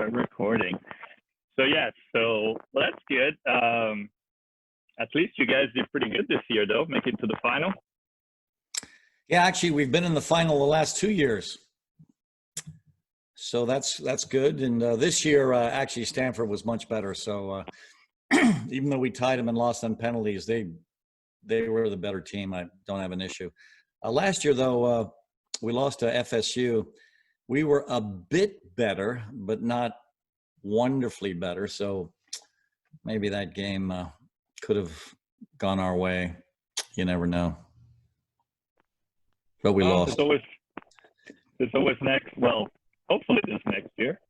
we're recording. So yeah, well, that's good. At least you guys did pretty good this year, though, make it to the final. Yeah, actually, we've been in the final the last 2 years, so that's good. And this year, actually, Stanford was much better. So even though we tied them and lost on penalties, they were the better team. I don't have an issue. Last year, though, we lost to FSU. We were a bit better, but not wonderfully better. So maybe that game could have gone our way. You never know. But we lost. There's always next. Well, hopefully this next year.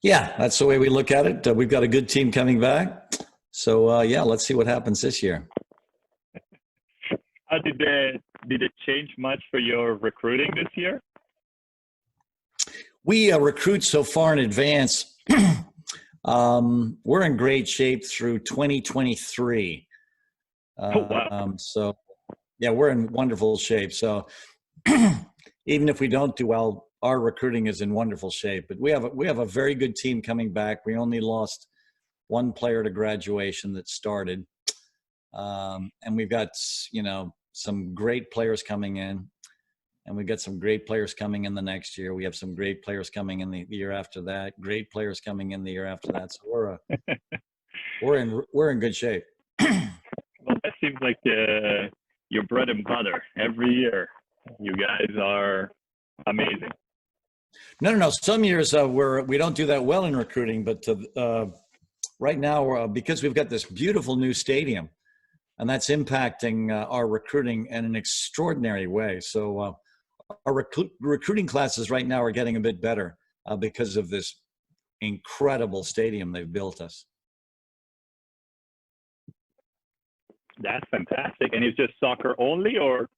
Yeah, that's the way we look at it. We've got a good team coming back. So, yeah, let's see what happens this year. How did it change much for your recruiting this year? We recruit so far in advance. We're in great shape through 2023. Oh, wow. So, yeah, we're in wonderful shape. So even if we don't do well, our recruiting is in wonderful shape. But we have a very good team coming back. We only lost one player to graduation that started. And we've got, some great players coming in. And we've got some great players coming in the next year. We have some great players coming in the year after that. Great players coming in the year after that. So we're in good shape. Well, that seems like your bread and butter every year. You guys are amazing. No. Some years we don't do that well in recruiting, but right now because we've got this beautiful new stadium, and that's impacting our recruiting in an extraordinary way. So our recruiting classes right now are getting a bit better because of this incredible stadium they've built us. That's fantastic. And it's just soccer only, or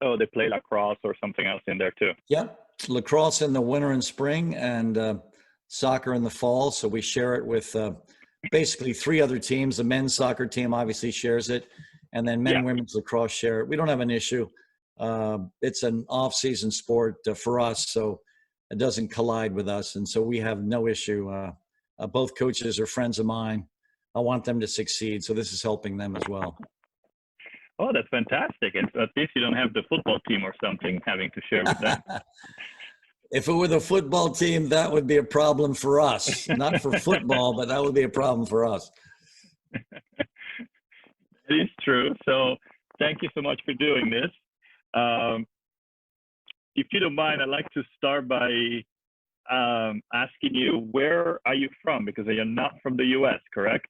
they play lacrosse or something else in there too? Yep, lacrosse in the winter and spring, and soccer in the fall. So we share it with basically 3 other teams. The men's soccer team obviously shares it, and then men and women's lacrosse share it. We don't have an issue. It's an off-season sport for us, so it doesn't collide with us, and so we have no issue. Both coaches are friends of mine. I want them to succeed, so this is helping them as well. Oh, that's fantastic. And at least you don't have the football team or something having to share with them. If it were the football team, that would be a problem for us. Not for football, but that would be a problem for us. It is true. So thank you so much for doing this. If you don't mind, I'd like to start by asking you, where are you from? Because you're not from the U.S., correct?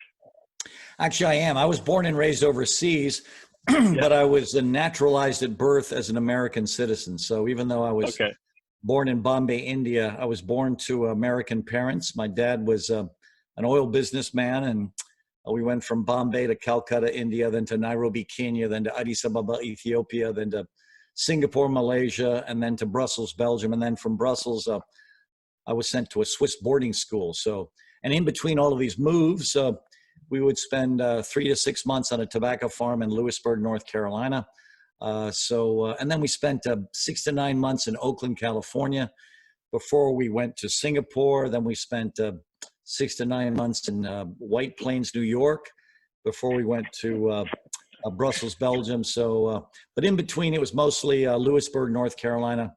Actually, I am. I was born and raised overseas, but I was naturalized at birth as an American citizen. So even though I was born in Bombay, India, I was born to American parents. My dad was an oil businessman, and we went from Bombay to Calcutta, India, then to Nairobi, Kenya, then to Addis Ababa, Ethiopia, then to Singapore, Malaysia, and then to Brussels, Belgium. And then from Brussels, I was sent to a Swiss boarding school. So, and in between all of these moves, we would spend 3 to 6 months on a tobacco farm in Lewisburg, North Carolina. And then we spent 6 to 9 months in Oakland, California, before we went to Singapore. Then we spent 6 to 9 months in White Plains, New York, before we went to Brussels, Belgium. So, but in between, it was mostly Lewisburg, North Carolina.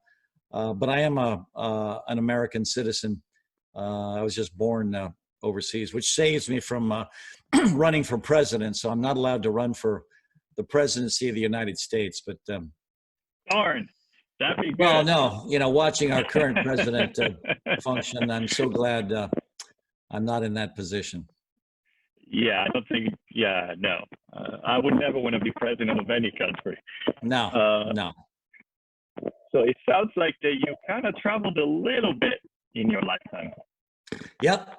But I am an American citizen. I was just born overseas, which saves me from running for president. So I'm not allowed to run for the presidency of the United States. But darn, that'd be good. Well, no, watching our current president function, I'm so glad I'm not in that position. Yeah, I don't think. Yeah, no, I would never want to be president of any country. No. So it sounds like that you kind of traveled a little bit in your lifetime. Yep,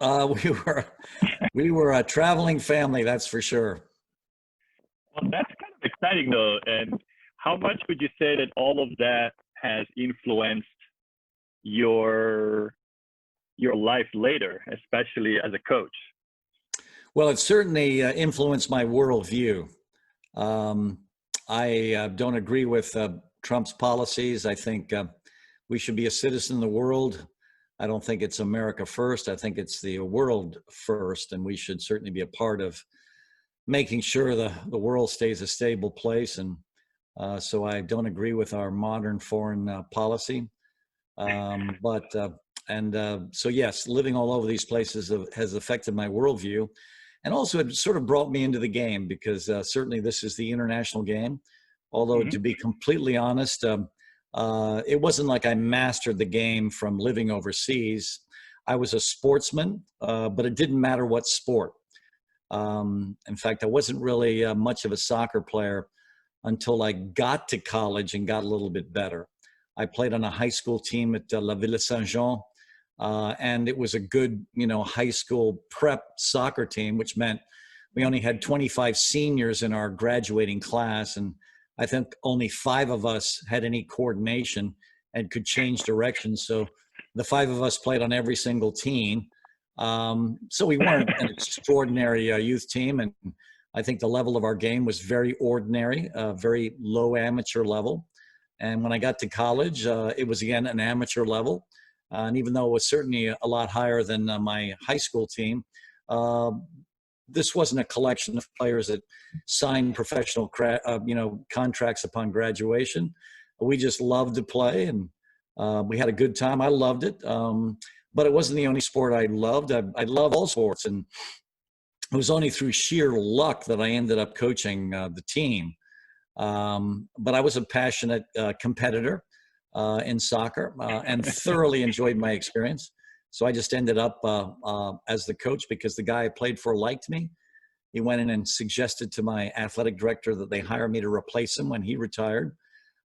we were a traveling family, that's for sure. Well, that's kind of exciting, though. And how much would you say that all of that has influenced your life later, especially as a coach? Well, it certainly influenced my worldview. I don't agree with Trump's policies. I think we should be a citizen of the world. I don't think it's America first. I think it's the world first, and we should certainly be a part of making sure the world stays a stable place. And so I don't agree with our modern foreign policy. So yes, living all over these places has affected my worldview. And also it sort of brought me into the game because certainly this is the international game. Although to be completely honest, it wasn't like I mastered the game from living overseas. I was a sportsman, but it didn't matter what sport. In fact, I wasn't really much of a soccer player until I got to college and got a little bit better. I played on a high school team at La Ville Saint-Jean, and it was a good, high school prep soccer team, which meant we only had 25 seniors in our graduating class, and I think only 5 of us had any coordination and could change directions. So the 5 of us played on every single team. So we weren't an extraordinary youth team, and I think the level of our game was very ordinary, very low amateur level. And when I got to college, it was again an amateur level. And even though it was certainly a lot higher than my high school team, this wasn't a collection of players that signed professional, contracts upon graduation. We just loved to play, and we had a good time. I loved it, but it wasn't the only sport I loved. I love all sports, and it was only through sheer luck that I ended up coaching the team. But I was a passionate competitor in soccer and thoroughly enjoyed my experience. So I just ended up as the coach because the guy I played for liked me. He went in and suggested to my athletic director that they hire me to replace him when he retired.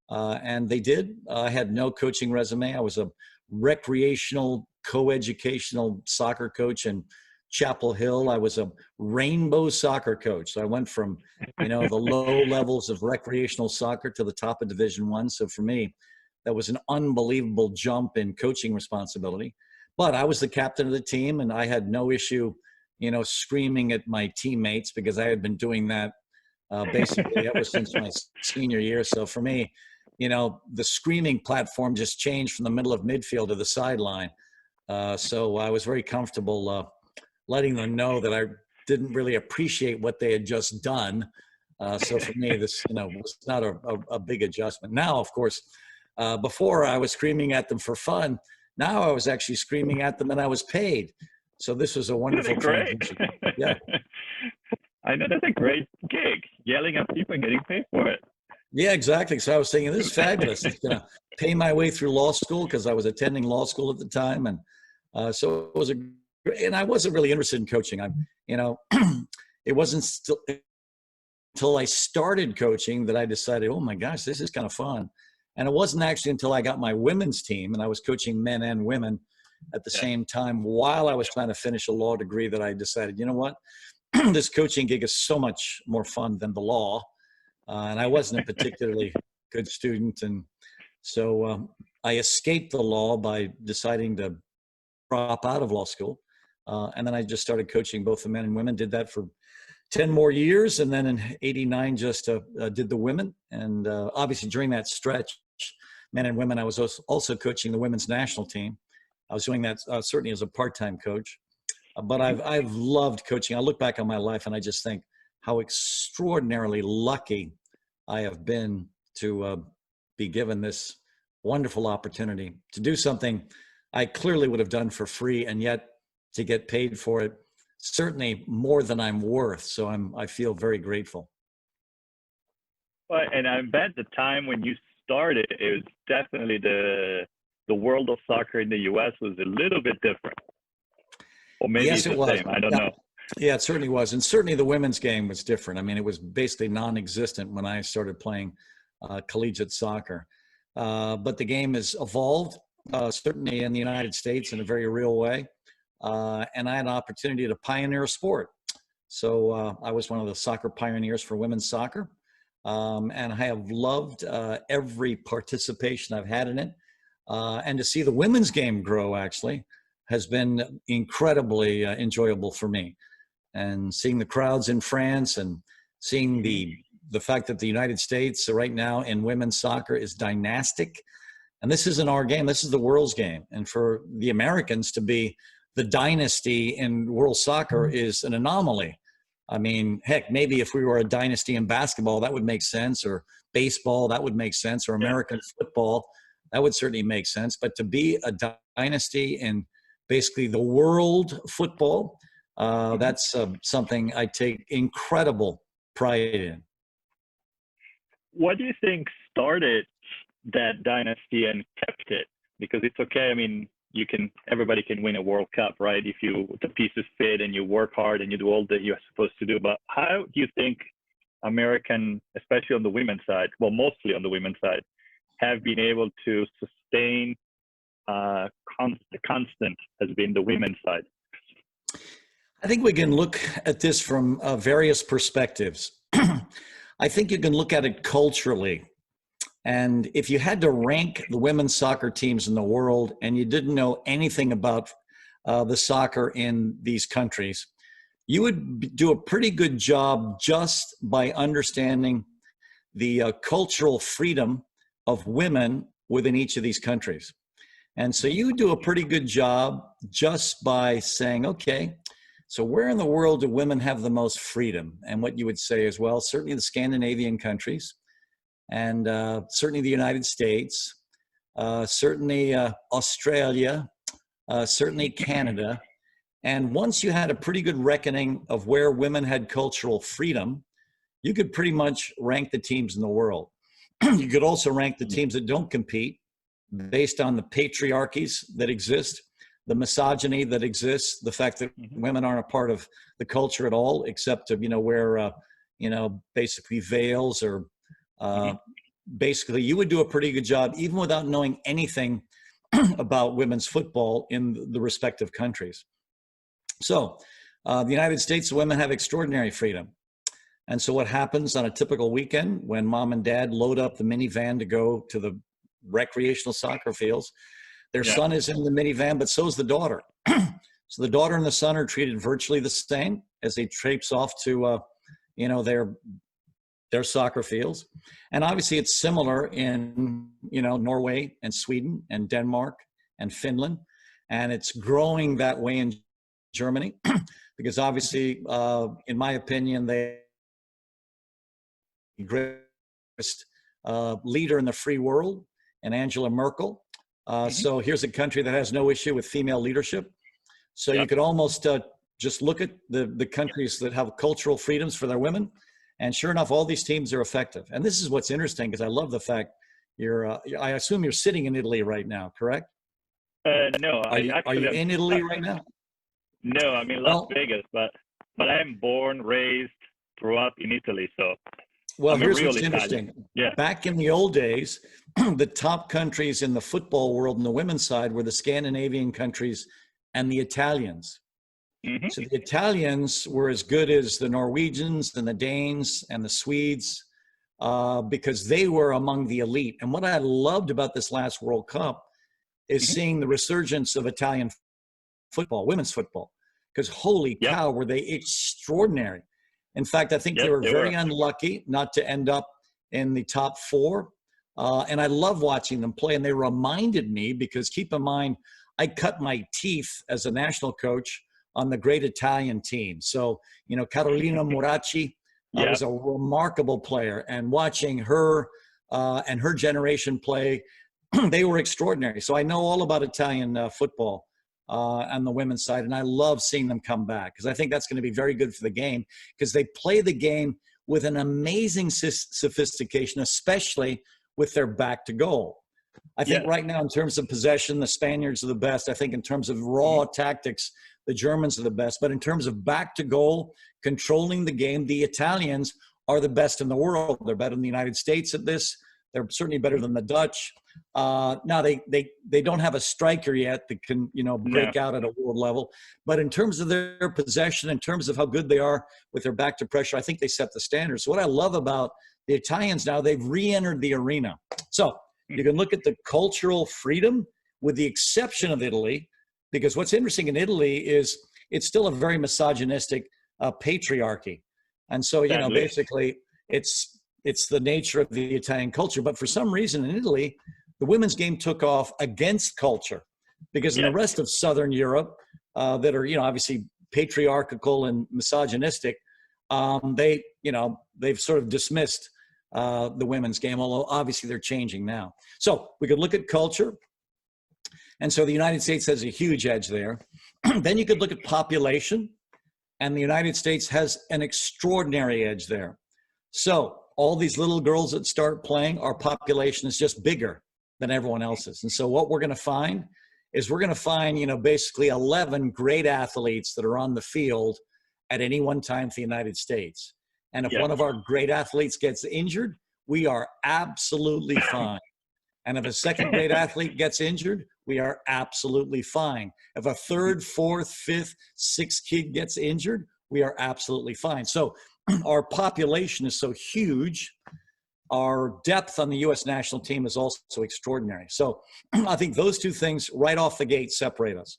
And they did. I had no coaching resume. I was a recreational, co-educational soccer coach in Chapel Hill. I was a rainbow soccer coach. So I went from, the low levels of recreational soccer to the top of Division I. So for me, that was an unbelievable jump in coaching responsibility. But I was the captain of the team, and I had no issue, screaming at my teammates because I had been doing that basically ever since my senior year. So for me, the screaming platform just changed from the middle of midfield to the sideline. So I was very comfortable letting them know that I didn't really appreciate what they had just done. So for me, this, was not a big adjustment. Now, of course, before I was screaming at them for fun. Now I was actually screaming at them and I was paid. So this was a wonderful transition. Yeah. I know that's a great gig, yelling at people and getting paid for it. Yeah, exactly. So I was thinking, this is fabulous. It's going to pay my way through law school because I was attending law school at the time. And so it was and I wasn't really interested in coaching. It wasn't still until I started coaching that I decided, oh my gosh, this is kind of fun. And it wasn't actually until I got my women's team and I was coaching men and women at the same time while I was trying to finish a law degree that I decided, you know what, this coaching gig is so much more fun than the law. And I wasn't a particularly good student. And so I escaped the law by deciding to drop out of law school. And then I just started coaching both the men and women, did that for 10 more years. And then in 89, just did the women. And obviously during that stretch, men and women, I was also coaching the women's national team. I was doing that certainly as a part-time coach. But I've loved coaching. I look back on my life and I just think how extraordinarily lucky I have been to be given this wonderful opportunity to do something I clearly would have done for free, and yet to get paid for it, certainly more than I'm worth. So I feel very grateful. Well, and I bet the time when you started, it was definitely the world of soccer in the U.S. was a little bit different. Or maybe yes, it was. Same. I don't know. Yeah, it certainly was. And certainly the women's game was different. I mean, it was basically non-existent when I started playing collegiate soccer. But the game has evolved, certainly in the United States in a very real way. And I had an opportunity to pioneer a sport. So I was one of the soccer pioneers for women's soccer. And I have loved every participation I've had in it. And to see the women's game grow actually has been incredibly enjoyable for me. And seeing the crowds in France and seeing the fact that the United States right now in women's soccer is dynastic And this isn't our game, this is the world's game. And for the Americans to be the dynasty in world soccer is an anomaly. I mean, heck, maybe if we were a dynasty in basketball, that would make sense, or baseball, that would make sense, or American football, that would certainly make sense. But to be a dynasty in basically the world football, that's something I take incredible pride in. What do you think started that dynasty and kept it? Because it's okay. I mean, everybody can win a World Cup, right? If the pieces fit and you work hard and you do all that you're supposed to do. But how do you think American, especially on the women's side, well, mostly on the women's side, have been able to sustain constant has been the women's side? I think we can look at this from various perspectives. I think you can look at it culturally. And if you had to rank the women's soccer teams in the world and you didn't know anything about the soccer in these countries, you would do a pretty good job just by understanding the cultural freedom of women within each of these countries. And so you do a pretty good job just by saying, okay, so where in the world do women have the most freedom? And what you would say is, well, certainly the Scandinavian countries, and certainly the United States, certainly Australia, certainly Canada. And once you had a pretty good reckoning of where women had cultural freedom, you could pretty much rank the teams in the world. You could also rank the teams that don't compete based on the patriarchies that exist, the misogyny that exists, the fact that women aren't a part of the culture at all, except to, wear, basically veils or basically you would do a pretty good job, even without knowing anything about women's football in the respective countries. So the United States, women have extraordinary freedom. And so what happens on a typical weekend when mom and dad load up the minivan to go to the recreational soccer fields, their son is in the minivan, but so is the daughter. So the daughter and the son are treated virtually the same as they traipse off to, their soccer fields. And obviously it's similar in, Norway and Sweden and Denmark and Finland. And it's growing that way in Germany because obviously, in my opinion, they greatest leader in the free world, and Angela Merkel. So here's a country that has no issue with female leadership. So you could almost just look at the countries that have cultural freedoms for their women. And sure enough, all these teams are effective. And this is what's interesting because I love the fact I assume you're sitting in Italy right now, correct? No. Are you in Italy right now? No, I'm in Las Vegas, but I'm born, raised, grew up in Italy. So well, here's what's interesting. Back in the old days, the top countries in the football world on the women's side were the Scandinavian countries and the Italians. So the Italians were as good as the Norwegians and the Danes and the Swedes because they were among the elite. And what I loved about this last World Cup is seeing the resurgence of Italian football, women's football, because holy cow, were they extraordinary. In fact, I think they were very unlucky not to end up in the top four. And I love watching them play. And they reminded me, because keep in mind, I cut my teeth as a national coach on the great Italian team. So, Carolina Muracci was a remarkable player. And watching her and her generation play, they were extraordinary. So I know all about Italian football on the women's side. And I love seeing them come back because I think that's going to be very good for the game because they play the game with an amazing sophistication, especially with their back to goal. I think right now in terms of possession, the Spaniards are the best. I think in terms of raw tactics, the Germans are the best. But in terms of back to goal, controlling the game, the Italians are the best in the world. They're better than the United States at this. They're certainly better than the Dutch. Now they don't have a striker yet that can, break out at a world level. But in terms of their possession, in terms of how good they are with their back to pressure, I think they set the standards. So what I love about the Italians now, they've re-entered the arena. So you can look at the cultural freedom with the exception of Italy, because what's interesting in Italy is it's still a very misogynistic patriarchy. And so, basically it's the nature of the Italian culture. But for some reason in Italy, the women's game took off against culture, because in the rest of Southern Europe, that are, obviously patriarchal and misogynistic, they've sort of dismissed the women's game, although obviously they're changing now. So we could look at culture. And so the United States has a huge edge there. Then you could look at population, and the United States has an extraordinary edge there. So all these little girls that start playing, our population is just bigger than everyone else's. And so what we're going to find is basically 11 great athletes that are on the field at any one time for the United States. And if one of our great athletes gets injured, we are absolutely fine. And if a second great athlete gets injured, we are absolutely fine. If a third, fourth, fifth, sixth kid gets injured, we are absolutely fine. So our population is so huge. Our depth on the U.S. national team is also extraordinary. So I think those two things right off the gate separate us.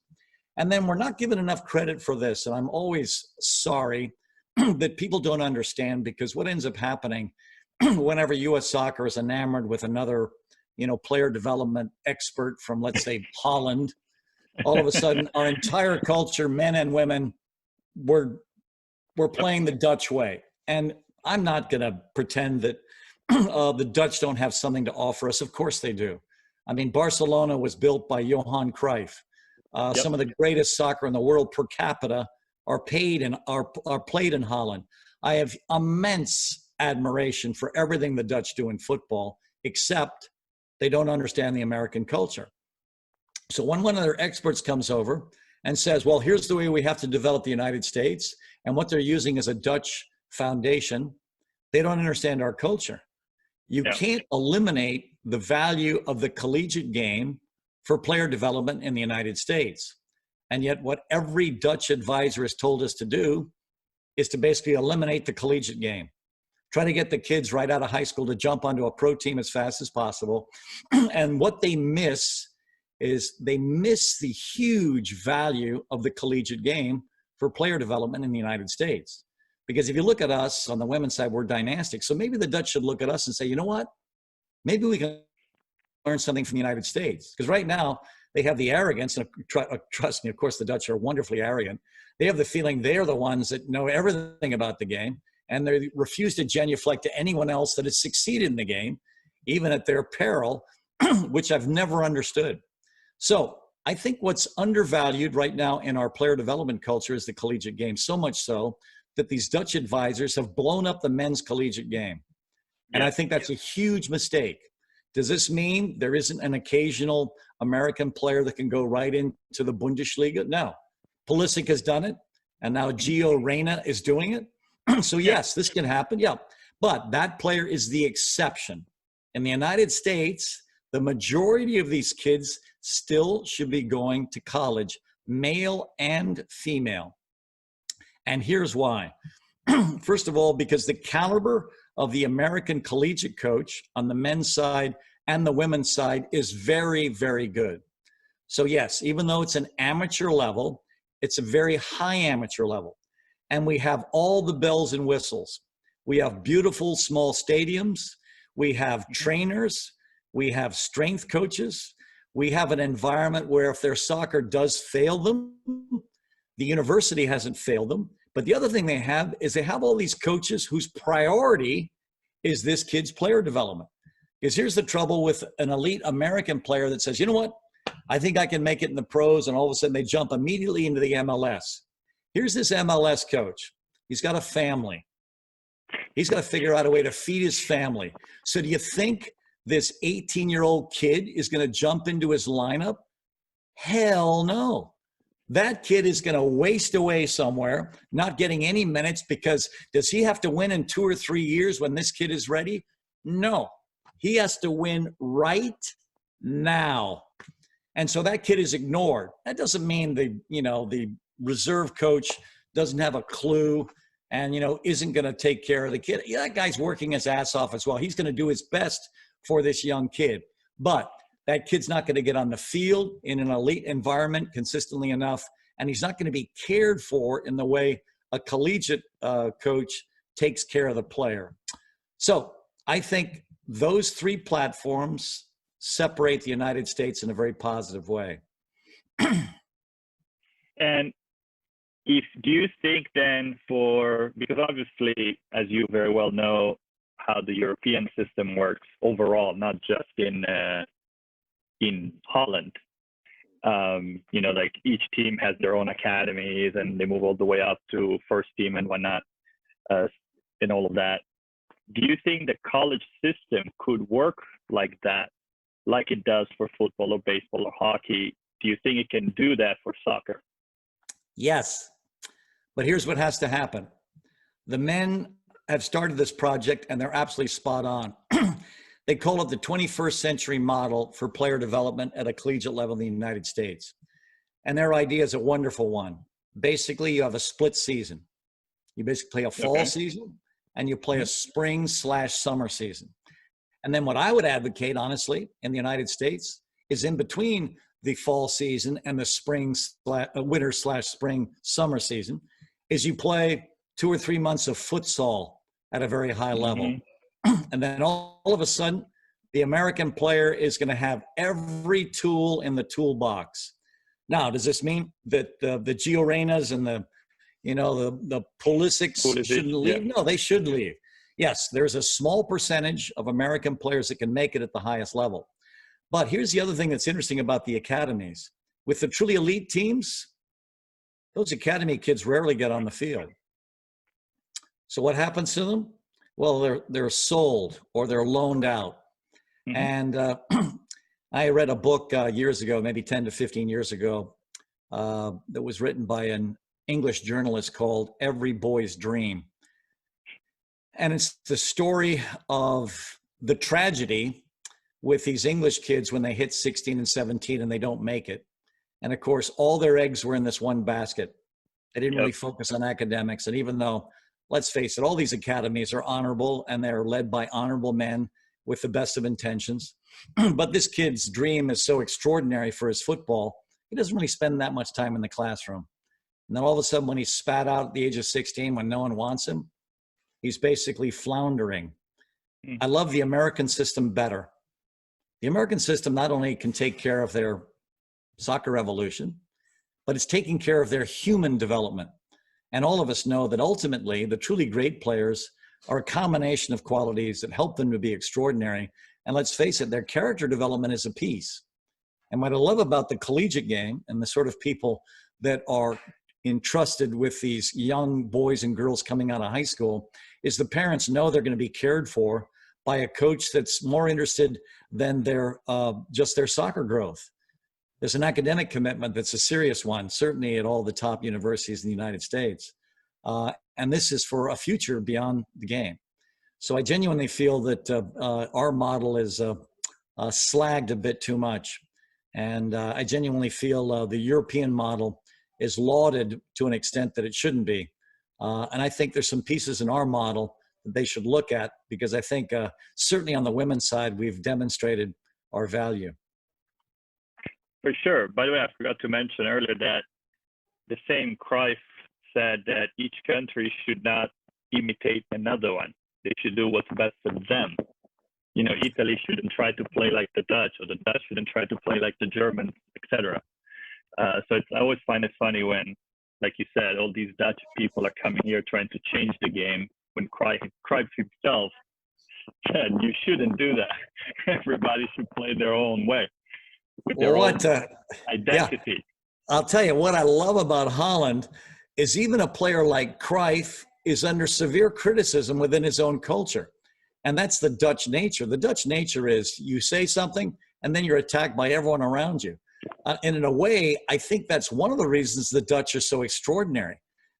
And then we're not given enough credit for this. And I'm always sorry that people don't understand, because what ends up happening whenever U.S. soccer is enamored with another, player development expert from, let's say, Holland, all of a sudden our entire culture, men and women, we're playing the Dutch way. And I'm not going to pretend that the Dutch don't have something to offer us. Of course they do. I mean, Barcelona was built by Johan Cruyff. Some of the greatest soccer in the world per capita are played in Holland. I have immense admiration for everything the Dutch do in football, except they don't understand the American culture. So when one of their experts comes over and says, well, here's the way we have to develop the United States, and what they're using is a Dutch foundation, they don't understand our culture. You can't eliminate the value of the collegiate game for player development in the United States. And yet what every Dutch advisor has told us to do is to basically eliminate the collegiate game. Try to get the kids right out of high school to jump onto a pro team as fast as possible. And what they miss is they miss the huge value of the collegiate game for player development in the United States. Because if you look at us on the women's side, we're dynastic. So maybe the Dutch should look at us and say, you know what? Maybe we can learn something from the United States. Because right now they have the arrogance, and trust me, of course, the Dutch are wonderfully arrogant. They have the feeling they're the ones that know everything about the game, and they refuse to genuflect to anyone else that has succeeded in the game, even at their peril, which I've never understood. So I think what's undervalued right now in our player development culture is the collegiate game, so much so that these Dutch advisors have blown up the men's collegiate game. And I think that's a huge mistake. Does this mean there isn't an occasional American player that can go right into the Bundesliga? No. Pulisic has done it, and now Gio Reyna is doing it. So yes, this can happen. Yeah, but that player is the exception. In the United States, the majority of these kids still should be going to college, male and female. And here's why. First of all, because the caliber of the American collegiate coach on the men's side and the women's side is very, very good. So yes, even though it's an amateur level, it's a very high amateur level. And we have all the bells and whistles. We have beautiful small stadiums. We have trainers. We have strength coaches. We have an environment where if their soccer does fail them, the university hasn't failed them. But the other thing they have is they have all these coaches whose priority is this kid's player development. Because here's the trouble with an elite American player that says, you know what, I think I can make it in the pros, and all of a sudden they jump immediately into the MLS. Here's this MLS coach. He's got a family. He's got to figure out a way to feed his family. So do you think this 18-year-old kid is going to jump into his lineup? Hell no. That kid is going to waste away somewhere, not getting any minutes, because does he have to win in 2 or 3 years when this kid is ready? No. He has to win right now. And so that kid is ignored. That doesn't mean the reserve coach doesn't have a clue and, isn't going to take care of the kid. Yeah, that guy's working his ass off as well. He's going to do his best for this young kid. But that kid's not going to get on the field in an elite environment consistently enough, and he's not going to be cared for in the way a collegiate coach takes care of the player. So I think those three platforms separate the United States in a very positive way. And do you think then because obviously, as you very well know, how the European system works overall, not just in Holland. Like each team has their own academies and they move all the way up to first team and whatnot, and all of that. Do you think the college system could work like that, like it does for football or baseball or hockey? Do you think it can do that for soccer? Yes, but here's what has to happen. The men have started this project and they're absolutely spot on. They call it the 21st century model for player development at a collegiate level in the United States. And their idea is a wonderful one. Basically, you have a split season. You basically play a fall season and you play a spring/summer season. And then what I would advocate, honestly, in the United States is in between the fall season and the winter/spring/summer season is you play 2 or 3 months of futsal at a very high level. And then all of a sudden, the American player is going to have every tool in the toolbox. Now, does this mean that the Gio Reynas and the Pulisics shouldn't leave? Yeah. No, they should leave. Yes, there's a small percentage of American players that can make it at the highest level. But here's the other thing that's interesting about the academies. With the truly elite teams, those academy kids rarely get on the field. So what happens to them? Well, they're sold or they're loaned out. And I read a book years ago, maybe 10 to 15 years ago, that was written by an English journalist called Every Boy's Dream. And it's the story of the tragedy with these English kids when they hit 16 and 17 and they don't make it. And of course, all their eggs were in this one basket. They didn't really focus on academics. And even though, let's face it, all these academies are honorable and they're led by honorable men with the best of intentions. But this kid's dream is so extraordinary for his football, he doesn't really spend that much time in the classroom. And then all of a sudden, when he's spat out at the age of 16, when no one wants him, he's basically floundering. I love the American system better. The American system not only can take care of their soccer revolution, but it's taking care of their human development. And all of us know that ultimately the truly great players are a combination of qualities that help them to be extraordinary. And let's face it, their character development is a piece. And what I love about the collegiate game and the sort of people that are entrusted with these young boys and girls coming out of high school is the parents know they're going to be cared for by a coach that's more interested than their just their soccer growth. There's an academic commitment that's a serious one, certainly at all the top universities in the United States. And this is for a future beyond the game. So I genuinely feel that our model is slagged a bit too much. And I genuinely feel the European model is lauded to an extent that it shouldn't be. And I think there's some pieces in our model that they should look at, because I think certainly on the women's side, we've demonstrated our value. For sure. By the way, I forgot to mention earlier that the same Cruyff said that each country should not imitate another one. They should do what's best for them. You know, Italy shouldn't try to play like the Dutch, or the Dutch shouldn't try to play like the Germans, etc. So I always find it funny when, like you said, all these Dutch people are coming here trying to change the game, when Cruyff himself said you shouldn't do that. Everybody should play their own way, with their own identity. Yeah. I'll tell you what I love about Holland is even a player like Cruyff is under severe criticism within his own culture. And that's the Dutch nature. The Dutch nature is you say something and then you're attacked by everyone around you. And in a way, I think that's one of the reasons the Dutch are so extraordinary,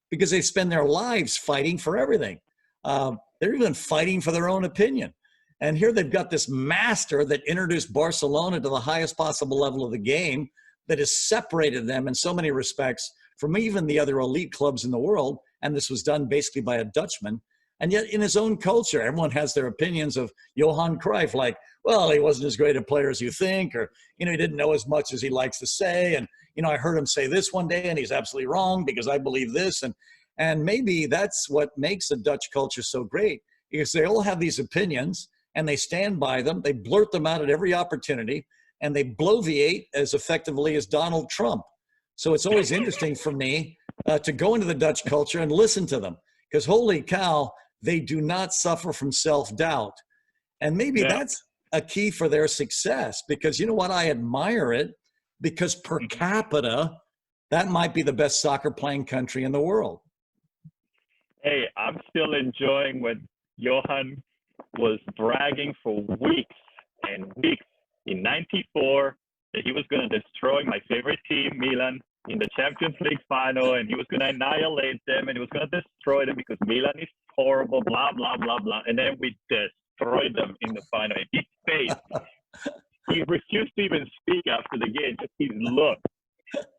because they spend their lives fighting for everything. They're even fighting for their own opinion. And here they've got this master that introduced Barcelona to the highest possible level of the game that has separated them in so many respects from even the other elite clubs in the world. And this was done basically by a Dutchman. And yet in his own culture, everyone has their opinions of Johan Cruyff, like, well, he wasn't as great a player as you think, or, you know, he didn't know as much as he likes to say. And, you know, I heard him say this one day and he's absolutely wrong because I believe this. And maybe that's what makes the Dutch culture so great, because they all have these opinions and they stand by them. They blurt them out at every opportunity, and they bloviate as effectively as Donald Trump. So it's always interesting for me to go into the Dutch culture and listen to them, because holy cow, they do not suffer from self-doubt. And maybe that's a key for their success, because you know what? I admire it, because per capita, that might be the best soccer playing country in the world. Hey, I'm still enjoying when Johan was bragging for weeks and weeks in '94 that he was going to destroy my favorite team, Milan, in the Champions League final, and he was going to annihilate them, and he was going to destroy them because Milan is horrible, blah, blah, blah, blah. And then we destroyed them in the final. And his face, he refused to even speak after the game, just his look.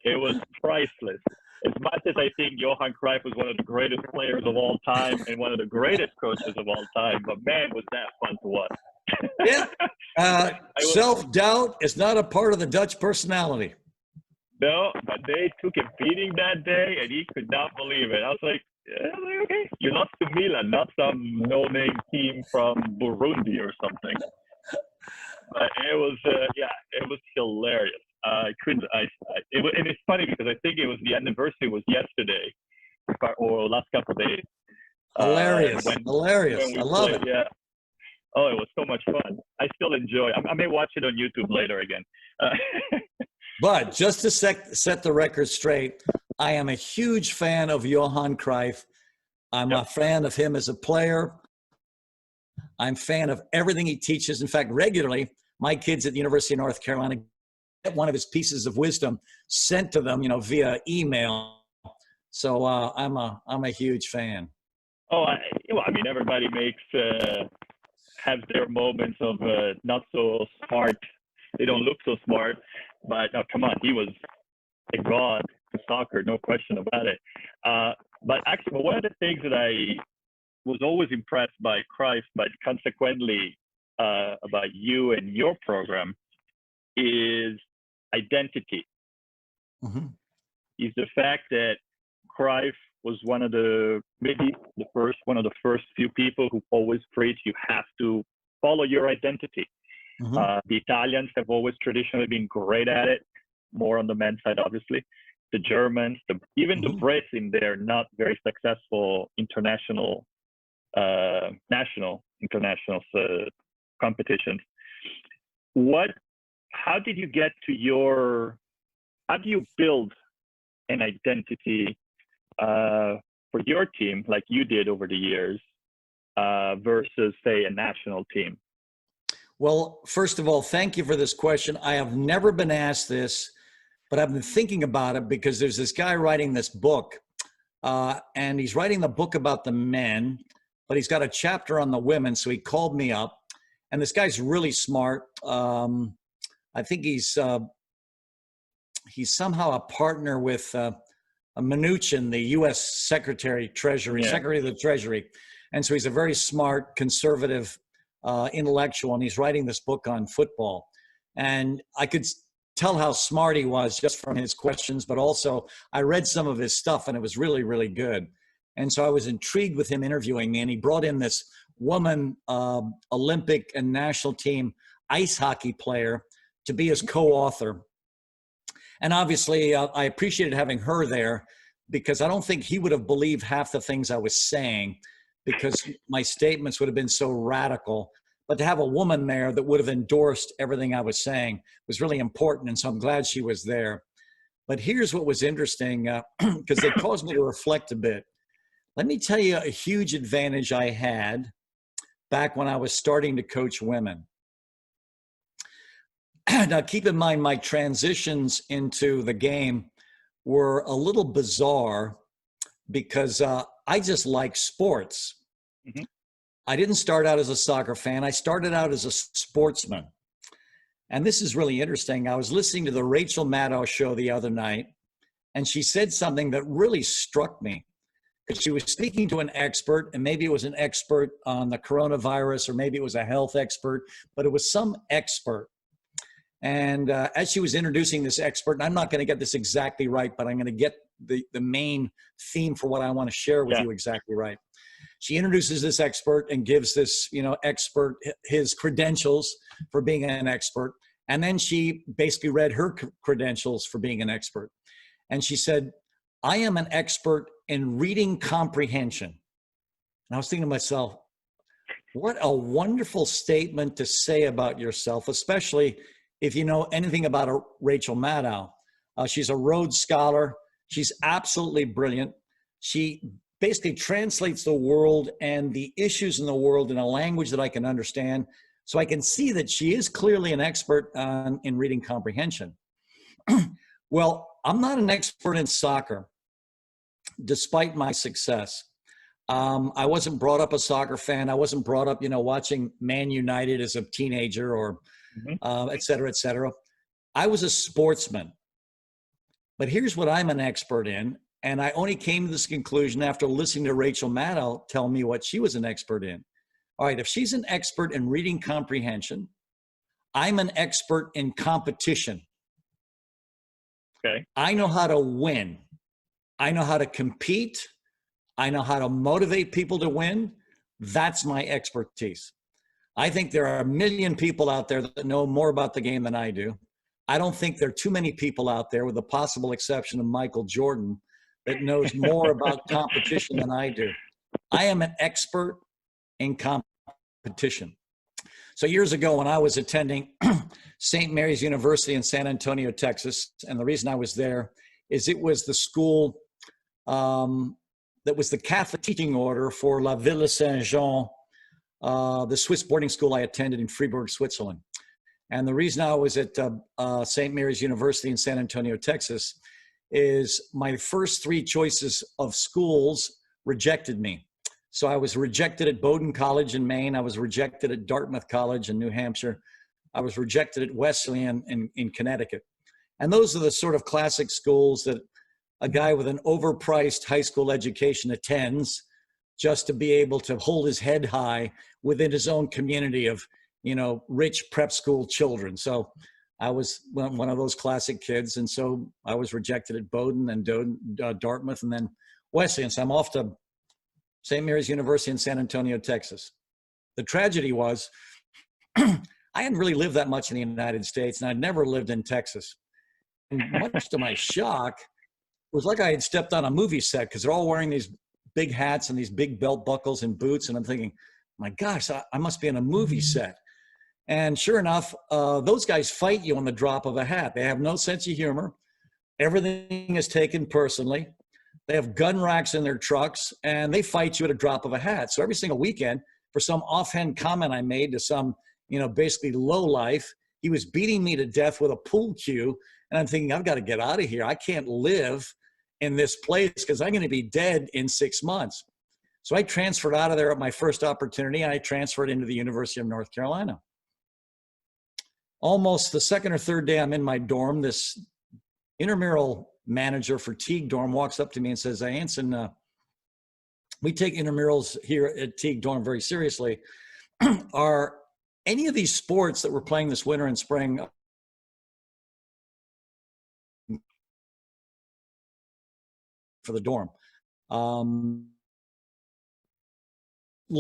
It was priceless. As much as I think Johan Cruyff was one of the greatest players of all time and one of the greatest coaches of all time, but man, was that fun to watch. Yeah. Self-doubt is not a part of the Dutch personality. No, but they took a beating that day, and he could not believe it. I was like, okay, you lost to Milan, not some no-name team from Burundi or something. But it was, it was hilarious. And it's funny because I think it was the anniversary was yesterday, or last couple of days. Hilarious. I love it. Yeah. Oh, it was so much fun. I still enjoy it. I may watch it on YouTube later again. But just to set the record straight, I am a huge fan of Johan Cruyff. I'm a fan of him as a player. I'm a fan of everything he teaches. In fact, regularly, my kids at the University of North Carolina get one of his pieces of wisdom sent to them, via email. So I'm a huge fan. Oh, everybody has their moments of not so smart. They don't look so smart, but come on, he was a god to soccer, no question about it. But actually, one of the things that I was always impressed by Cruyff, but consequently about you and your program, is identity. Mm-hmm. Is the fact that Cruyff was one of the first few people who always preached you have to follow your identity. Mm-hmm. The Italians have always traditionally been great at it, more on the men's side, obviously. The Germans, even the Brits in their not very successful international competitions. How did you get to how do you build an identity for your team like you did over the years versus, say, a national team? Well, first of all, thank you for this question. I have never been asked this, but I've been thinking about it because there's this guy writing this book, and he's writing the book about the men, but he's got a chapter on the women. So he called me up, and this guy's really smart. I think he's somehow a partner with Mnuchin, the U.S. Secretary of the Treasury. And so he's a very smart, conservative intellectual, and he's writing this book on football. And I could tell how smart he was just from his questions, but also I read some of his stuff, and it was really, really good. And so I was intrigued with him interviewing me, and he brought in this woman Olympic and national team ice hockey player to be his co-author. And obviously, I appreciated having her there because I don't think he would have believed half the things I was saying because my statements would have been so radical. But to have a woman there that would have endorsed everything I was saying was really important. And so I'm glad she was there. But here's what was interesting, because it caused me to reflect a bit. Let me tell you a huge advantage I had back when I was starting to coach women. Now, keep in mind, my transitions into the game were a little bizarre because I just like sports. Mm-hmm. I didn't start out as a soccer fan. I started out as a sportsman. And this is really interesting. I was listening to the Rachel Maddow show the other night, and she said something that really struck me. Because she was speaking to an expert, and maybe it was an expert on the coronavirus, or maybe it was a health expert, but it was some expert. And as she was introducing this expert, and I'm not going to get this exactly right, but I'm going to get the main theme for what I want to share with you exactly right. she introduces this expert and gives this, expert his credentials for being an expert. And then she basically read her credentials for being an expert. And she said, I am an expert in reading comprehension. And I was thinking to myself, what a wonderful statement to say about yourself, especially if you know anything about Rachel Maddow. She's a Rhodes Scholar. She's absolutely brilliant. She basically translates the world and the issues in the world in a language that I can understand. So I can see that she is clearly an expert in reading comprehension. Well, I'm not an expert in soccer, despite my success. I wasn't brought up a soccer fan. I wasn't brought up, watching Man United as a teenager or et cetera, et cetera. I was a sportsman. But here's what I'm an expert in. And I only came to this conclusion after listening to Rachel Maddow tell me what she was an expert in. All right, if she's an expert in reading comprehension, I'm an expert in competition. Okay. I know how to win. I know how to compete. I know how to motivate people to win. That's my expertise. I think there are a million people out there that know more about the game than I do. I don't think there are too many people out there, with the possible exception of Michael Jordan, that knows more about competition than I do. I am an expert in competition. So years ago, when I was attending St. Mary's University in San Antonio, Texas, and the reason I was there is it was the school that was the Catholic teaching order for La Ville Saint-Jean, the Swiss boarding school I attended in Freiburg, Switzerland. And the reason I was at St. Mary's University in San Antonio, Texas, is my first three choices of schools rejected me. So I was rejected at Bowdoin College in Maine. I was rejected at Dartmouth College in New Hampshire. I was rejected at Wesleyan in Connecticut. And those are the sort of classic schools that a guy with an overpriced high school education attends just to be able to hold his head high within his own community of, rich prep school children. So I was one of those classic kids. And so I was rejected at Bowdoin and Dartmouth and then Wesleyan. So I'm off to St. Mary's University in San Antonio, Texas. The tragedy was I hadn't really lived that much in the United States, and I'd never lived in Texas. And much to my shock, it was like I had stepped on a movie set, because they're all wearing these big hats and these big belt buckles and boots. And I'm thinking, my gosh, I must be in a movie set. And sure enough, those guys fight you on the drop of a hat. They have no sense of humor. Everything is taken personally. They have gun racks in their trucks, and they fight you at a drop of a hat. So every single weekend, for some offhand comment I made to some, basically low life, he was beating me to death with a pool cue. And I'm thinking, I've got to get out of here. I can't live in this place because I'm going to be dead in 6 months. So I transferred out of there at my first opportunity. And I transferred into the University of North Carolina. Almost the second or third day I'm in my dorm, this intramural manager for Teague dorm walks up to me and says, Anson, we take intramurals here at Teague dorm very seriously. Are any of these sports that we're playing this winter and spring for the dorm? And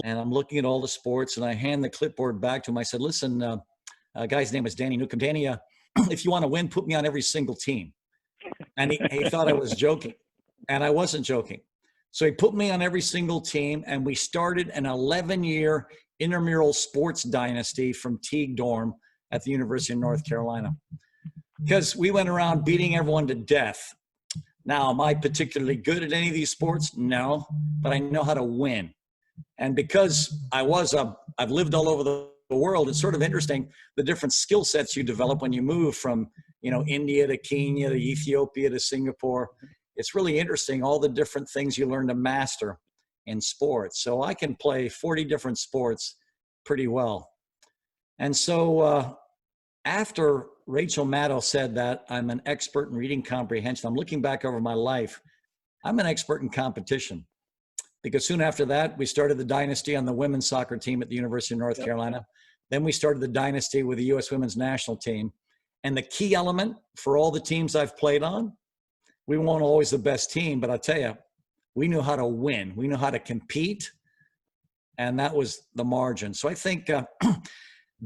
I'm looking at all the sports, and I hand the clipboard back to him. I said, listen, a guy's name was Danny Newcomb. Danny, if you want to win, put me on every single team. And he thought I was joking, and I wasn't joking. So he put me on every single team, and we started an 11-year intramural sports dynasty from Teague dorm at the University of North Carolina, because we went around beating everyone to death. Now, am I particularly good at any of these sports? No, but I know how to win. And because I've lived all over the world, it's sort of interesting, the different skill sets you develop when you move from, India to Kenya to Ethiopia to Singapore. It's really interesting, all the different things you learn to master in sports. So I can play 40 different sports pretty well. And so after Rachel Maddow said that I'm an expert in reading comprehension, I'm looking back over my life, I'm an expert in competition. Because soon after that, we started the dynasty on the women's soccer team at the University of North Carolina. Then we started the dynasty with the U.S. women's national team. And the key element for all the teams I've played on, we weren't always the best team, but I'll tell you, we knew how to win. We knew how to compete. And that was the margin. So I think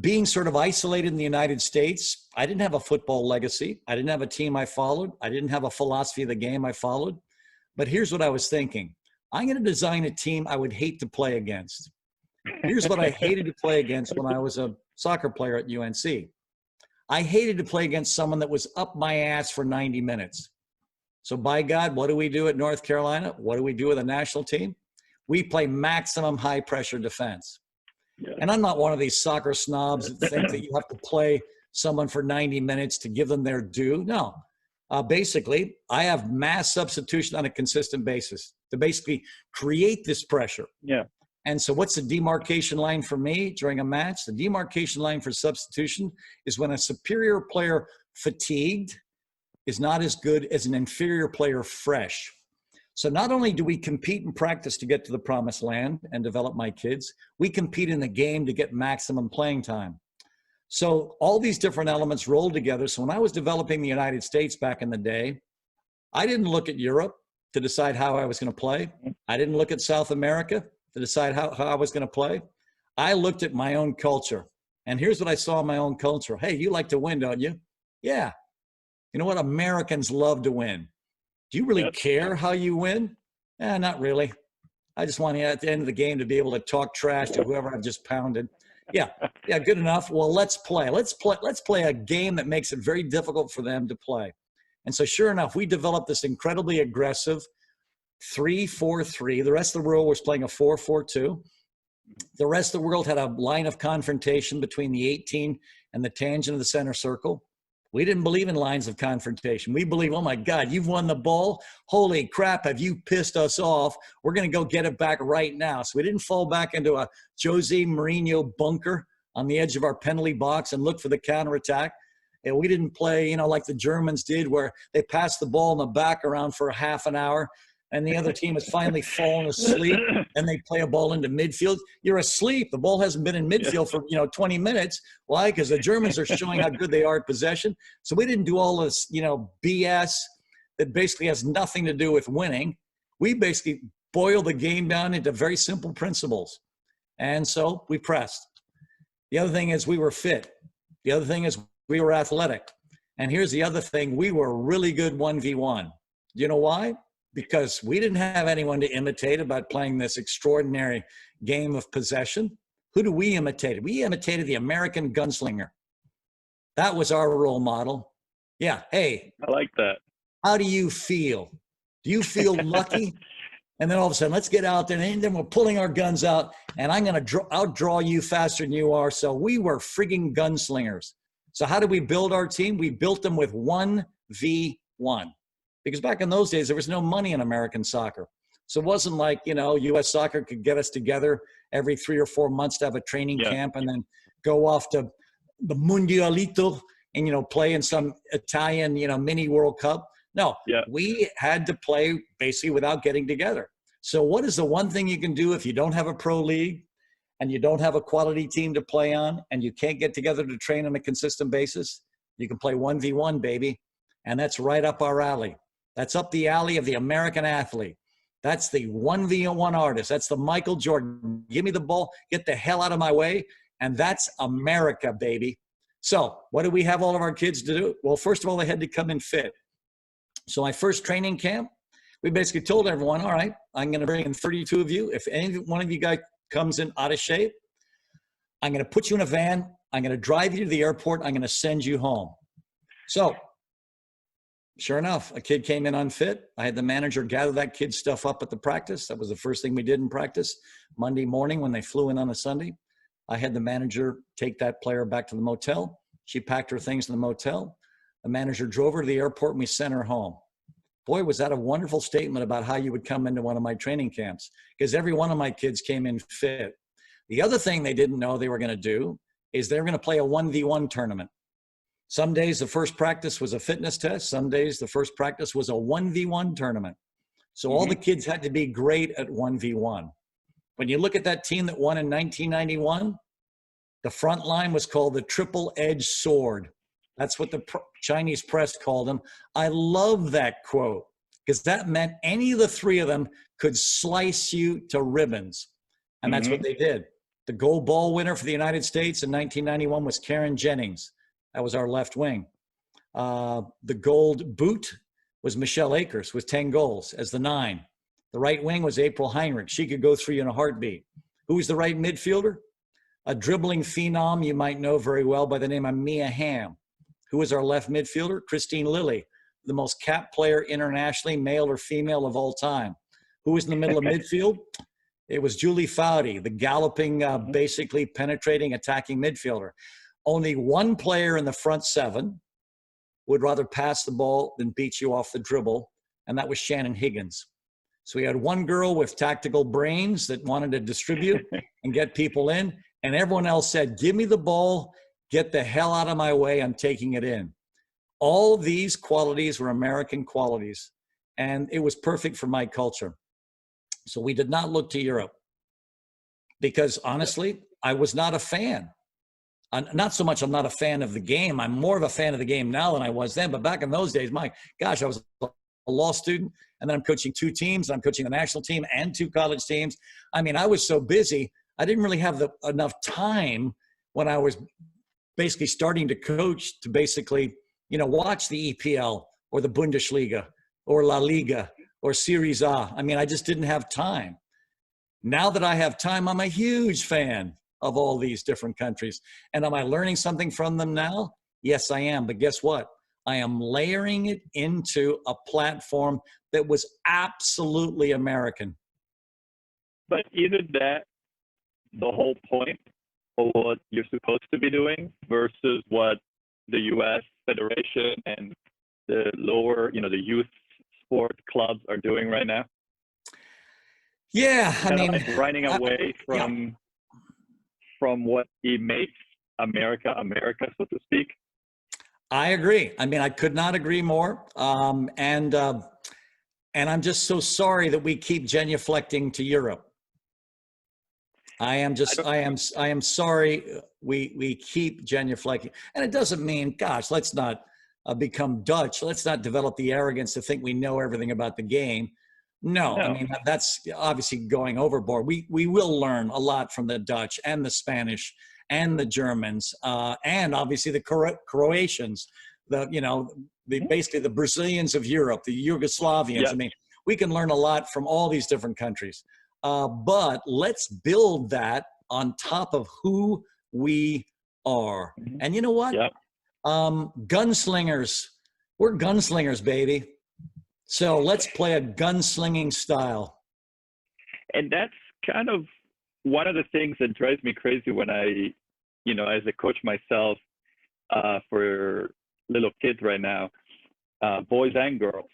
being sort of isolated in the United States, I didn't have a football legacy. I didn't have a team I followed. I didn't have a philosophy of the game I followed. But here's what I was thinking. I'm going to design a team I would hate to play against. Here's what I hated to play against when I was a soccer player at UNC. I hated to play against someone that was up my ass for 90 minutes. So by God, what do we do at North Carolina? What do we do with a national team? We play maximum high pressure defense. Yeah. And I'm not one of these soccer snobs that think that you have to play someone for 90 minutes to give them their due. No. Basically, I have mass substitution on a consistent basis to basically create this pressure. Yeah. And so what's the demarcation line for me during a match? The demarcation line for substitution is when a superior player fatigued is not as good as an inferior player fresh. So not only do we compete and practice to get to the promised land and develop my kids, we compete in the game to get maximum playing time. So all these different elements rolled together. So when I was developing the United States back in the day, I didn't look at Europe to decide how I was going to play. I didn't look at South America to decide how I was going to play. I looked at my own culture. And here's what I saw in my own culture. Hey, you like to win, don't you? Yeah. You know what? Americans love to win. Do you really care how you win? Not really. I just want you at the end of the game to be able to talk trash to whoever I've just pounded. Yeah, good enough. Well, let's play. Let's play a game that makes it very difficult for them to play. And so sure enough, we developed this incredibly aggressive 3-4-3. The rest of the world was playing a 4-4-2. The rest of the world had a line of confrontation between the 18 and the tangent of the center circle. We didn't believe in lines of confrontation. We believe, oh my God, you've won the ball. Holy crap, have you pissed us off? We're going to go get it back right now. So we didn't fall back into a Jose Mourinho bunker on the edge of our penalty box and look for the counterattack. And we didn't play, like the Germans did, where they passed the ball in the back around for half an hour and the other team has finally fallen asleep and they play a ball into midfield. You're asleep. The ball hasn't been in midfield for, 20 minutes. Why? Because the Germans are showing how good they are at possession. So we didn't do all this, BS that basically has nothing to do with winning. We basically boiled the game down into very simple principles. And so we pressed. The other thing is we were fit. The other thing is we were athletic. And here's the other thing. We were really good 1v1. You know why? Because we didn't have anyone to imitate about playing this extraordinary game of possession. Who do we imitate? We imitated the American gunslinger. That was our role model. Yeah. Hey. I like that. How do you feel? Do you feel lucky? And then all of a sudden, let's get out there. And then we're pulling our guns out. And I'm going to outdraw you faster than you are. So we were frigging gunslingers. So how did we build our team? We built them with 1v1. Because back in those days, there was no money in American soccer. So it wasn't like, U.S. soccer could get us together every 3 or 4 months to have a training camp and then go off to the Mundialito and, play in some Italian, mini World Cup. No, we had to play basically without getting together. So what is the one thing you can do if you don't have a pro league and you don't have a quality team to play on and you can't get together to train on a consistent basis? You can play 1v1, baby. And that's right up our alley. That's up the alley of the American athlete. That's the 1v1 artist. That's the Michael Jordan. Give me the ball, get the hell out of my way. And that's America, baby. So what do we have all of our kids to do? Well, first of all, they had to come in fit. So my first training camp, we basically told everyone, all right, I'm going to bring in 32 of you. If any one of you guys comes in out of shape, I'm going to put you in a van. I'm going to drive you to the airport. I'm going to send you home. So sure enough, a kid came in unfit. I had the manager gather that kid's stuff up at the practice. That was the first thing we did in practice. Monday morning when they flew in on a Sunday, I had the manager take that player back to the motel. She packed her things in the motel. The manager drove her to the airport and we sent her home. Boy, was that a wonderful statement about how you would come into one of my training camps, because every one of my kids came in fit. The other thing they didn't know they were going to do is they were going to play a 1v1 tournament. Some days the first practice was a fitness test. Some days the first practice was a 1v1 tournament. So all the kids had to be great at 1v1. When you look at that team that won in 1991, the front line was called the triple-edged sword. That's what the Chinese press called them. I love that quote because that meant any of the three of them could slice you to ribbons. And that's what they did. The gold ball winner for the United States in 1991 was Karen Jennings. That was our left wing. The gold boot was Michelle Akers with 10 goals as the 9. The right wing was April Heinrich. She could go through you in a heartbeat. Who was the right midfielder? A dribbling phenom you might know very well by the name of Mia Hamm. Who was our left midfielder? Christine Lilly, the most capped player internationally, male or female of all time. Who was in the middle of midfield? It was Julie Foudy, the galloping, basically penetrating, attacking midfielder. Only one player in the front 7 would rather pass the ball than beat you off the dribble, and that was Shannon Higgins. So we had one girl with tactical brains that wanted to distribute and get people in, and everyone else said, give me the ball, get the hell out of my way, I'm taking it in. All these qualities were American qualities, and it was perfect for my culture. So we did not look to Europe because, honestly, I was not a fan. Not so much I'm not a fan of the game. I'm more of a fan of the game now than I was then. But back in those days, my gosh, I was a law student, and then I'm coaching 2 teams. And I'm coaching the national team and 2 college teams. I mean, I was so busy, I didn't really have enough time when I was basically starting to coach to basically, watch the EPL or the Bundesliga or La Liga or Series A. I mean, I just didn't have time. Now that I have time, I'm a huge fan of all these different countries. And am I learning something from them now? Yes, I am. But guess what? I am layering it into a platform that was absolutely American. But isn't that the whole point of what you're supposed to be doing versus what the U.S. Federation and the lower, the youth sport clubs are doing right now? Yeah, I mean, like running away from what it makes America, so to speak. I agree. I mean, I could not agree more. And I'm just so sorry that we keep genuflecting to Europe. I am sorry we keep genuflecting. And it doesn't mean, gosh, let's not become Dutch. Let's not develop the arrogance to think we know everything about the game. No, I mean, that's obviously going overboard. We will learn a lot from the Dutch and the Spanish and the Germans and obviously the Croatians, basically the Brazilians of Europe, the Yugoslavians. Yep. I mean, we can learn a lot from all these different countries. But let's build that on top of who we are. And you know what? Yep. Gunslingers. We're gunslingers, baby. So let's play a gunslinging style. And that's kind of one of the things that drives me crazy when I, as a coach myself for little kids right now, boys and girls.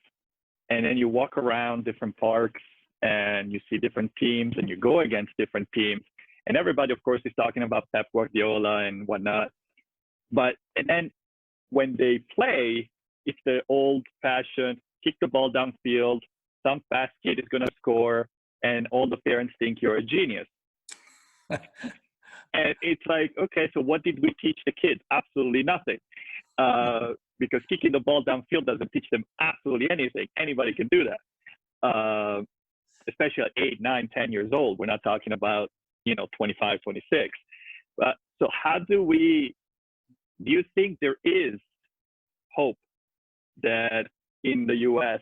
And then you walk around different parks and you see different teams and you go against different teams. And everybody, of course, is talking about Pep Guardiola and whatnot. And then when they play, it's the old-fashioned, kick the ball downfield, some fast kid is going to score, and all the parents think you're a genius. And it's like, okay, so what did we teach the kids? Absolutely nothing. Because kicking the ball downfield doesn't teach them absolutely anything. Anybody can do that, especially at 8, 9, 10 years old. We're not talking about, 25, 26. So how do you think there is hope that in the U.S.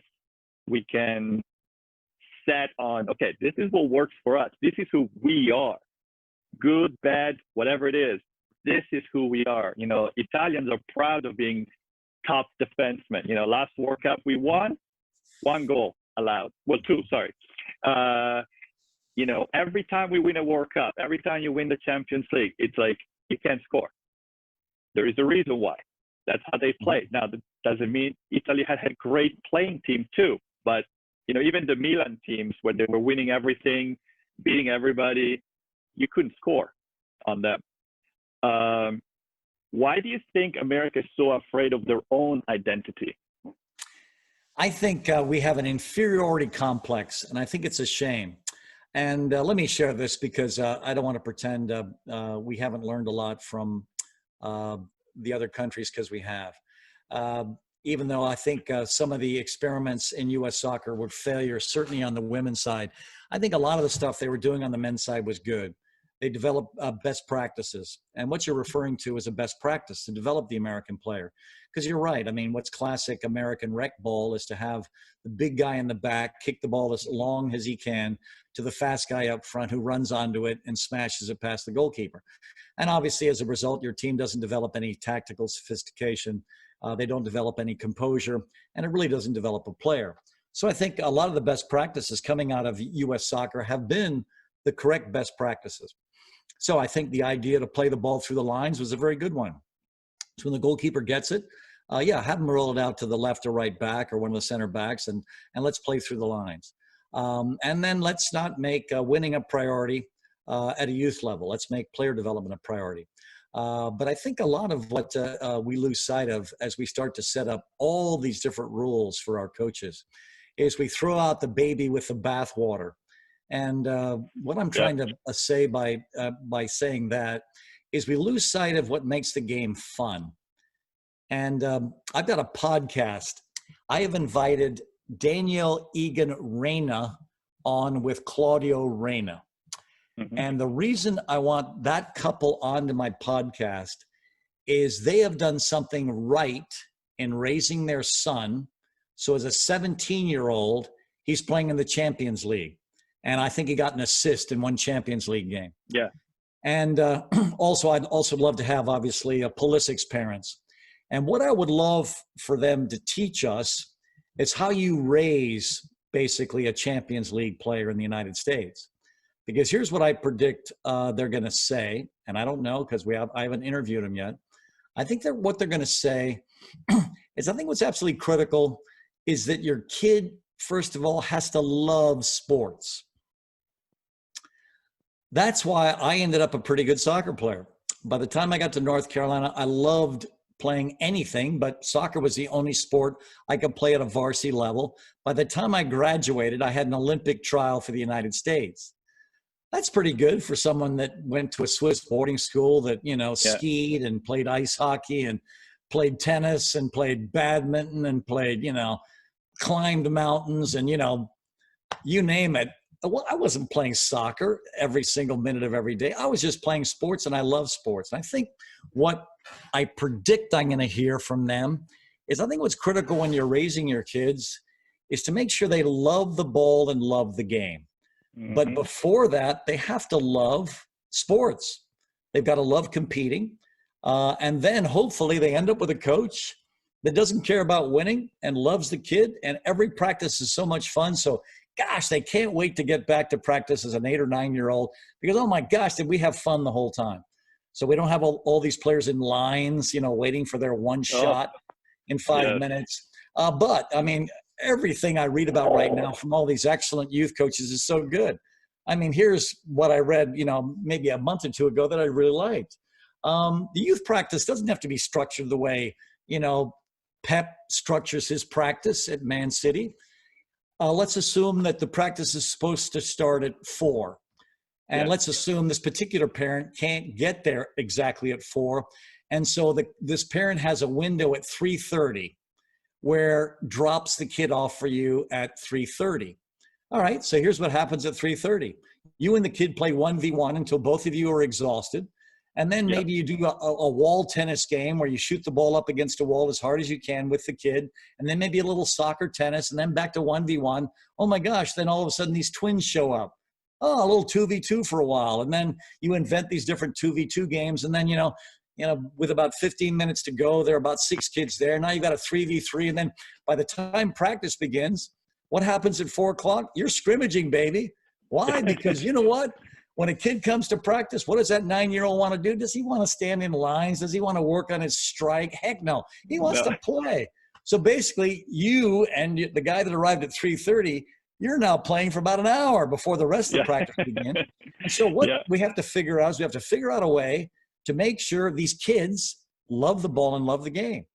we can set on, okay, this is what works for us. This is who we are. Good, bad, whatever it is. This is who we are. Italians are proud of being top defensemen. Last World Cup we won, 1 goal allowed. Well, 2, sorry. Every time we win a World Cup, every time you win the Champions League, it's like you can't score. There is a reason why. That's how they play. Now, that doesn't mean Italy had a great playing team too. But, even the Milan teams where they were winning everything, beating everybody, you couldn't score on them. Why do you think America is so afraid of their own identity? I think we have an inferiority complex, and I think it's a shame. And let me share this because I don't want to pretend we haven't learned a lot from the other countries, because we have. even though I think some of the experiments in U.S. soccer were failures, certainly on the women's side, I think a lot of the stuff they were doing on the men's side was good. They developed best practices. And what you're referring to is a best practice to develop the American player. Because you're right. I mean, what's classic American rec ball is to have the big guy in the back kick the ball as long as he can to the fast guy up front who runs onto it and smashes it past the goalkeeper. And obviously, as a result, your team doesn't develop any tactical sophistication. They don't develop any composure, and it really doesn't develop a player. So I think a lot of the best practices coming out of U.S. soccer have been the correct best practices. So I think the idea to play the ball through the lines was a very good one. So when the goalkeeper gets it, have him roll it out to the left or right back or one of the center backs, and let's play through the lines. And then let's not make winning a priority at a youth level. Let's make player development a priority. But I think a lot of what we lose sight of as we start to set up all these different rules for our coaches is we throw out the baby with the bathwater. And what I'm trying to say by saying that is we lose sight of what makes the game fun. And I've got a podcast. I have invited Daniel Egan Reyna on with Claudio Reyna. Mm-hmm. And the reason I want that couple onto my podcast is they have done something right in raising their son. So as a 17-year-old, he's playing in the Champions League. And I think he got an assist in one Champions League game. Yeah. And also, I'd also love to have, obviously, Pulisic's parents. And what I would love for them to teach us is how you raise, basically, a Champions League player in the United States. Because here's what I predict they're going to say, and I don't know because I haven't interviewed them yet. I think that what they're going to say is I think what's absolutely critical is that your kid, first of all, has to love sports. That's why I ended up a pretty good soccer player. By the time I got to North Carolina, I loved playing anything, but soccer was the only sport I could play at a varsity level. By the time I graduated, I had an Olympic trial for the United States. That's pretty good for someone that went to a Swiss boarding school that, skied and played ice hockey and played tennis and played badminton and played, climbed mountains and, you name it. Well, I wasn't playing soccer every single minute of every day. I was just playing sports, and I love sports. And I think what I predict I'm going to hear from them is I think what's critical when you're raising your kids is to make sure they love the ball and love the game. Mm-hmm. But before that, they have to love sports. They've got to love competing. And then hopefully they end up with a coach that doesn't care about winning and loves the kid. And every practice is so much fun. So, gosh, they can't wait to get back to practice as an 8 or 9-year-old because, oh my gosh, did we have fun the whole time. So we don't have all these players in lines, waiting for their one shot in 5 minutes. But, I mean, everything I read about right now from all these excellent youth coaches is so good. I mean, here's what I read, maybe a month or two ago that I really liked. The youth practice doesn't have to be structured the way, Pep structures his practice at Man City. Let's assume that the practice is supposed to start at 4. And let's assume this particular parent can't get there exactly at 4. And so this parent has a window at 3:30 where drops the kid off for you at 3:30. All right, so here's what happens at 3:30. You and the kid play 1v1 until both of you are exhausted. And then maybe you do a wall tennis game where you shoot the ball up against a wall as hard as you can with the kid. And then maybe a little soccer tennis and then back to 1v1. Oh my gosh, then all of a sudden these twins show up. Oh, a little 2v2 for a while. And then you invent these different 2v2 games. And then, with about 15 minutes to go, there are about 6 kids there. Now you've got a 3v3. And then by the time practice begins, what happens at 4 o'clock? You're scrimmaging, baby. Why? Because you know what? When a kid comes to practice, what does that 9-year-old want to do? Does he want to stand in lines? Does he want to work on his strike? Heck no. He wants to play. So basically, you and the guy that arrived at 3:30, you're now playing for about an hour before the rest of the practice begins. And so what we have to figure out is we have to figure out a way to make sure these kids love the ball and love the game,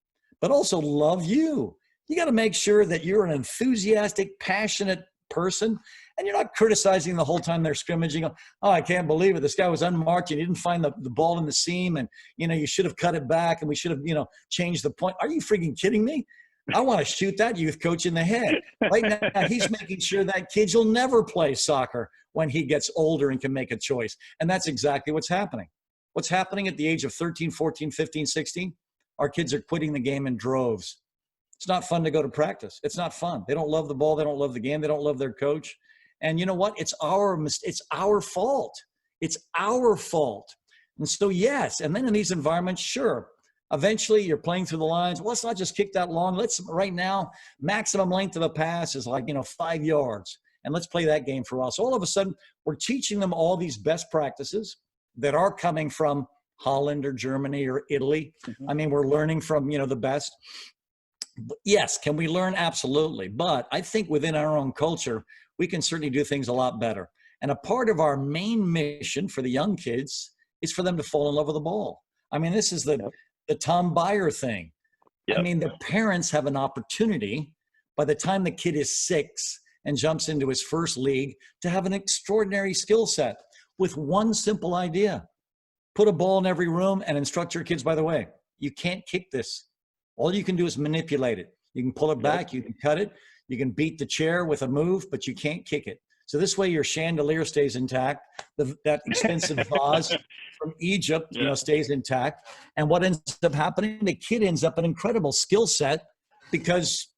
but also love you. You got to make sure that you're an enthusiastic, passionate person, and you're not criticizing the whole time they're scrimmaging. Oh, I can't believe it. This guy was unmarked. You didn't find the ball in the seam, and, you should have cut it back, and we should have, changed the point. Are you freaking kidding me? I want to shoot that youth coach in the head. Right now, he's making sure that kids will never play soccer when he gets older and can make a choice. And that's exactly what's happening. What's happening at the age of 13, 14, 15, 16? Our kids are quitting the game in droves. It's not fun to go to practice. It's not fun. They don't love the ball. They don't love the game. They don't love their coach. And you know what? It's our fault. It's our fault. And so, yes. And then in these environments, sure, eventually you're playing through the lines. Well, let's not just kick that long. Right now, maximum length of a pass is 5 yards. And let's play that game for a while. So all of a sudden, we're teaching them all these best practices that are coming from Holland or Germany or Italy. Mm-hmm. I mean, we're learning from, the best. Yes, can we learn? Absolutely. But I think within our own culture, we can certainly do things a lot better. And a part of our main mission for the young kids is for them to fall in love with the ball. I mean, this is the Tom Byer thing. Yep. I mean, the parents have an opportunity by the time the kid is 6 and jumps into his first league to have an extraordinary skill set with one simple idea. Put a ball in every room and instruct your kids, by the way, you can't kick this. All you can do is manipulate it. You can pull it back, you can cut it, you can beat the chair with a move, but you can't kick it. So this way your chandelier stays intact. That expensive vase from Egypt, stays intact. And what ends up happening? The kid ends up an incredible skill set because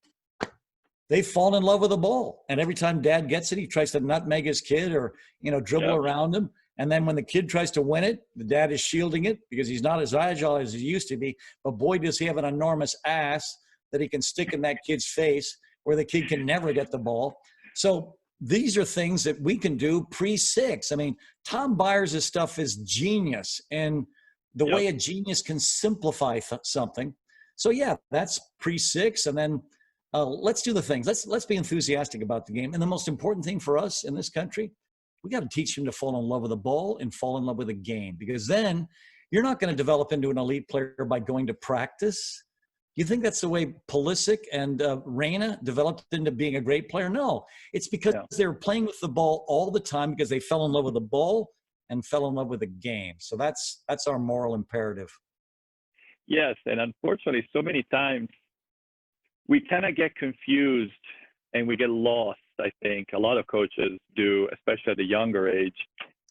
they fall in love with the ball. And every time dad gets it, he tries to nutmeg his kid or, dribble around him. And then when the kid tries to win it, the dad is shielding it because he's not as agile as he used to be. But boy, does he have an enormous ass that he can stick in that kid's face where the kid can never get the ball. So these are things that we can do pre-6. I mean, Tom Byers' stuff is genius and the way a genius can simplify something. So yeah, that's pre-6. And then let's do the things. Let's be enthusiastic about the game. And the most important thing for us in this country, we got to teach them to fall in love with the ball and fall in love with the game, because then you're not going to develop into an elite player by going to practice. You think that's the way Pulisic and Reina developed into being a great player? No, it's because they were playing with the ball all the time because they fell in love with the ball and fell in love with the game. So that's our moral imperative. Yes, and unfortunately, so many times we kind of get confused and we get lost. I think a lot of coaches do, especially at the younger age,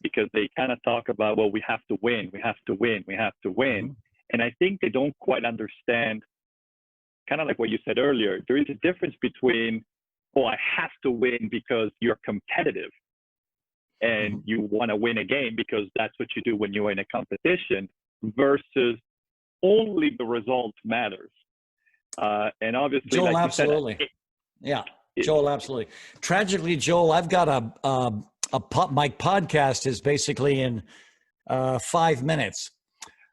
because they kind of talk about, well, we have to win, we have to win, we have to win. Mm-hmm. And I think they don't quite understand, kind of like what you said earlier, there is a difference between, oh, I have to win because you're competitive and you want to win a game because that's what you do when you're in a competition, versus only the result matters. And obviously, Joel, like absolutely. Joel, absolutely. Tragically, Joel, I've got my podcast is basically in 5 minutes.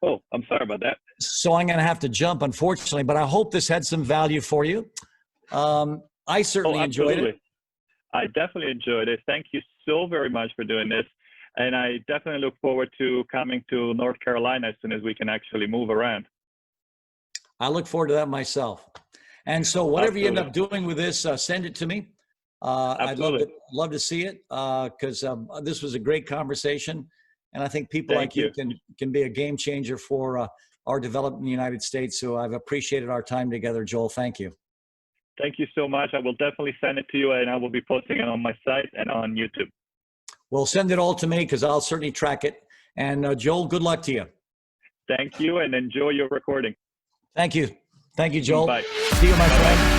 Oh, I'm sorry about that. So I'm going to have to jump, unfortunately, but I hope this had some value for you. I certainly enjoyed it. I definitely enjoyed it. Thank you so very much for doing this. And I definitely look forward to coming to North Carolina as soon as we can actually move around. I look forward to that myself. And so whatever you end up doing with this, send it to me. I'd love to see it because this was a great conversation. And I think people like you can be a game changer for our development in the United States. So I've appreciated our time together, Joel. Thank you. Thank you so much. I will definitely send it to you, and I will be posting it on my site and on YouTube. Well, send it all to me because I'll certainly track it. And Joel, good luck to you. Thank you, and enjoy your recording. Thank you. Thank you, Joel. Bye. See you, my friend.